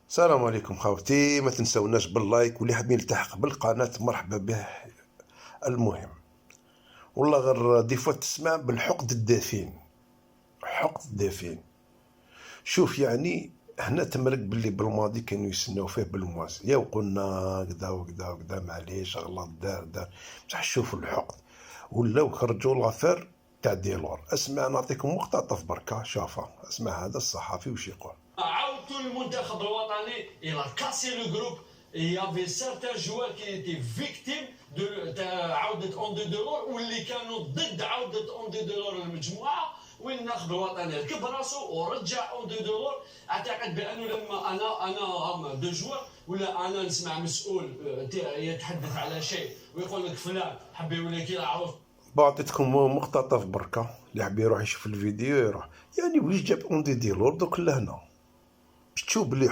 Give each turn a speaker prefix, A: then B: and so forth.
A: السلام عليكم خاوتي، ما تنسوناش باللايك، واللي حاب يلتحق بالقناة مرحبا به. المهم والله غير ديفوا تسمع بالحقد الدفين. حقد الدفين. شوف يعني هنا تمرق باللي بالماضي كانوا يسناو فيه بالمواس، يا وقلنا كدا وكدا وكدا معليش غلط دار بصح شوفوا الحقد ولاو خرجوا الغفر تاع ديلور. اسمع نعطيكم مقتطف بركة شافا، اسمع هذا الصحفي وش يقول.
B: عاودتوا المنتخب الوطني الى كاسي لو جروب. يافي سارتان جوار كي ايتي فيكتيم تاع عوده اون دو دولور، واللي كانوا ضد عوده اون دو دولور للمجموعه، والناخب الوطني ركب راسو ورجع اون دو دولور. اعتقد بانه لما انا دو جوار ولا انا نسمع مسؤول يتحدث على شيء ويقول لك فلان حب يولي كي عروف.
A: بعطيتكم مقتطف بركة، اللي حاب يروح يشوف الفيديو يروح. يعني ويش جاب اون دي ديلور دوك لهنا؟ باش تشوف بلي